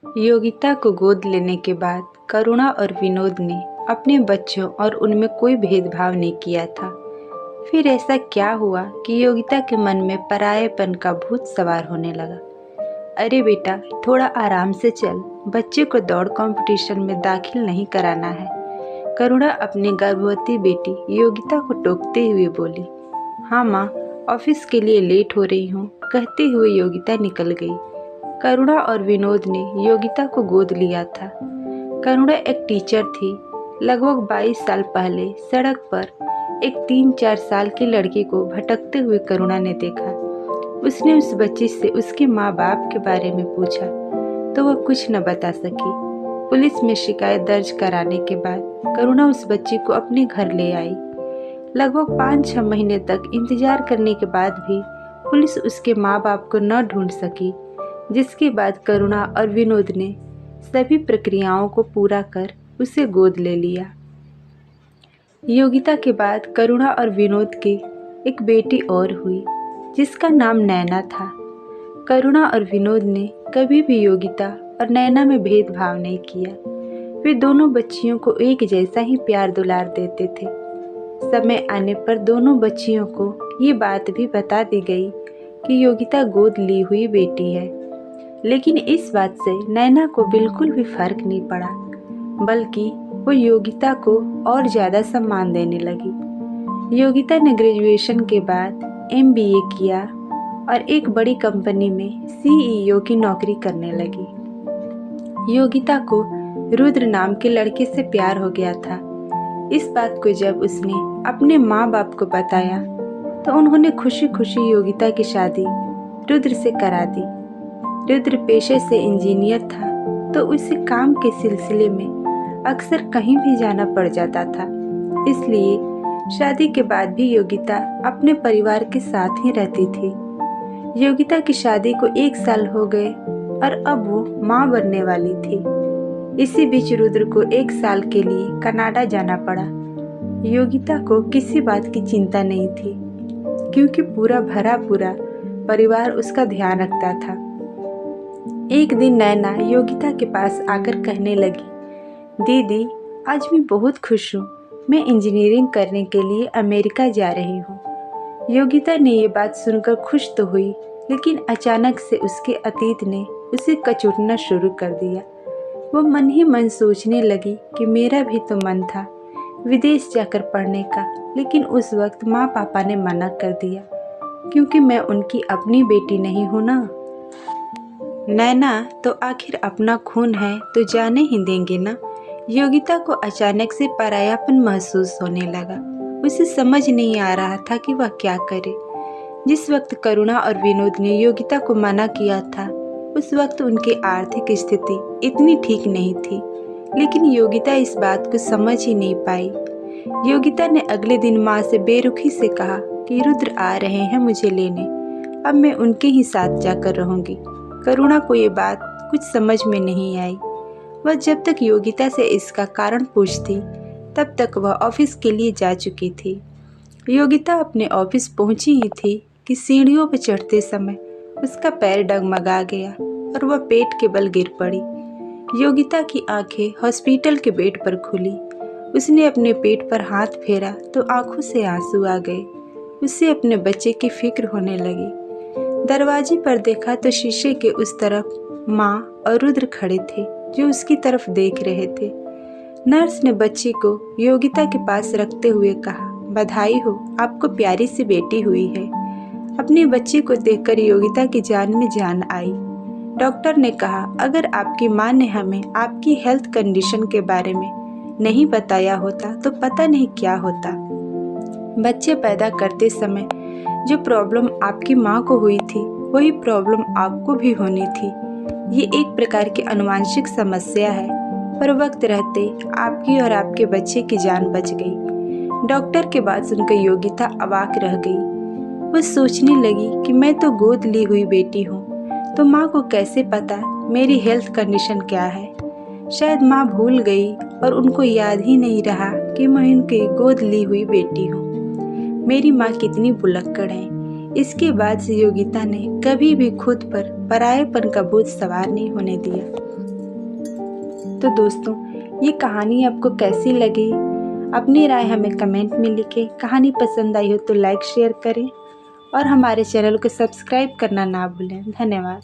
योगिता को गोद लेने के बाद करुणा और विनोद ने अपने बच्चों और उनमें कोई भेदभाव नहीं किया था। फिर ऐसा क्या हुआ कि योगिता के मन में परायेपन का भूत सवार होने लगा। अरे बेटा, थोड़ा आराम से चल, बच्चे को दौड़ कंपटीशन में दाखिल नहीं कराना है। करुणा अपनी गर्भवती बेटी योगिता को टोकते हुए बोली। हाँ माँ, ऑफिस के लिए लेट हो रही हूँ, कहते हुए योगिता निकल गई। करुणा और विनोद ने योगिता को गोद लिया था। करुणा एक टीचर थी। लगभग 22 साल पहले सड़क पर एक 3-4 साल की लड़की को भटकते हुए करुणा ने देखा। उसने उस बच्ची से उसके माँ बाप के बारे में पूछा तो वह कुछ न बता सकी। पुलिस में शिकायत दर्ज कराने के बाद करुणा उस बच्ची को अपने घर ले आई। लगभग 5-6 महीने तक इंतजार करने के बाद भी पुलिस उसके माँ बाप को न ढूंढ सकी, जिसके बाद करुणा और विनोद ने सभी प्रक्रियाओं को पूरा कर उसे गोद ले लिया। योगिता के बाद करुणा और विनोद की एक बेटी और हुई, जिसका नाम नैना था। करुणा और विनोद ने कभी भी योगिता और नैना में भेदभाव नहीं किया। वे दोनों बच्चियों को एक जैसा ही प्यार दुलार देते थे। समय आने पर दोनों बच्चियों को ये बात भी बता दी गई कि योगिता गोद ली हुई बेटी है, लेकिन इस बात से नैना को बिल्कुल भी फर्क नहीं पड़ा, बल्कि वो योगिता को और ज़्यादा सम्मान देने लगी। योगिता ने ग्रेजुएशन के बाद MBA किया और एक बड़ी कंपनी में CEO की नौकरी करने लगी। योगिता को रुद्र नाम के लड़के से प्यार हो गया था। इस बात को जब उसने अपने माँ बाप को बताया तो उन्होंने खुशी खुशी योगिता की शादी रुद्र से करा दी। रुद्र पेशे से इंजीनियर था, तो उसे काम के सिलसिले में अक्सर कहीं भी जाना पड़ जाता था। इसलिए शादी के बाद भी योगिता अपने परिवार के साथ ही रहती थी। योगिता की शादी को 1 साल हो गए और अब वो माँ बनने वाली थी। इसी बीच रुद्र को 1 साल के लिए कनाडा जाना पड़ा। योगिता को किसी बात की चिंता नहीं थी, क्योंकि पूरा परिवार उसका ध्यान रखता था। एक दिन नैना योगिता के पास आकर कहने लगी, दीदी, आज मैं बहुत खुश हूँ। मैं इंजीनियरिंग करने के लिए अमेरिका जा रही हूँ। योगिता ने ये बात सुनकर खुश तो हुई, लेकिन अचानक से उसके अतीत ने उसे कचोटना शुरू कर दिया। वो मन ही मन सोचने लगी कि मेरा भी तो मन था विदेश जाकर पढ़ने का, लेकिन उस वक्त माँ पापा ने मना कर दिया, क्योंकि मैं उनकी अपनी बेटी नहीं हूँ ना। नैना तो आखिर अपना खून है तो जाने ही देंगे ना। योगिता को अचानक से परायापन महसूस होने लगा। उसे समझ नहीं आ रहा था कि वह क्या करे। जिस वक्त करुणा और विनोद ने योगिता को मना किया था, उस वक्त उनकी आर्थिक स्थिति इतनी ठीक नहीं थी, लेकिन योगिता इस बात को समझ ही नहीं पाई। योगिता ने अगले दिन माँ से बेरुखी से कहा कि रुद्र आ रहे हैं मुझे लेने, अब मैं उनके ही साथ जाकर रहूंगी। करुणा को ये बात कुछ समझ में नहीं आई। वह जब तक योगिता से इसका कारण पूछती, तब तक वह ऑफिस के लिए जा चुकी थी। योगिता अपने ऑफिस पहुंची ही थी कि सीढ़ियों पर चढ़ते समय उसका पैर डगमगा गया और वह पेट के बल गिर पड़ी। योगिता की आंखें हॉस्पिटल के बेड पर खुली। उसने अपने पेट पर हाथ फेरा तो आंखों से आंसू आ गए। उसे अपने बच्चे की फिक्र होने लगी। दरवाजे पर देखा तो शीशे के उस तरफ माँ और रुद्र खड़े थे, जो उसकी तरफ देख रहे थे। नर्स ने बच्ची को योगिता के पास रखते हुए कहा, बधाई हो, आपको प्यारी सी बेटी हुई है। अपनी बच्ची को देखकर योगिता की जान में जान आई। डॉक्टर ने कहा, अगर आपकी माँ ने हमें आपकी हेल्थ कंडीशन के बारे में नहीं बताया होता तो पता नहीं क्या होता। बच्चे पैदा करते समय जो प्रॉब्लम आपकी माँ को हुई थी, वही प्रॉब्लम आपको भी होनी थी। ये एक प्रकार की अनुवांशिक समस्या है, पर वक्त रहते आपकी और आपके बच्चे की जान बच गई। डॉक्टर के बात सुनकर योगिता अवाक रह गई। वो सोचने लगी कि मैं तो गोद ली हुई बेटी हूँ, तो माँ को कैसे पता मेरी हेल्थ कंडीशन क्या है। शायद माँ भूल गई और उनको याद ही नहीं रहा कि मैं उनकी गोद ली हुई बेटी हूँ। मेरी माँ कितनी भुलक्कड़ है। इसके बाद से योगिता ने कभी भी खुद पर परायेपन का बोझ सवार नहीं होने दिया। तो दोस्तों, ये कहानी आपको कैसी लगी? अपनी राय हमें कमेंट में लिखें। कहानी पसंद आई हो तो लाइक शेयर करें और हमारे चैनल को सब्सक्राइब करना ना भूलें। धन्यवाद।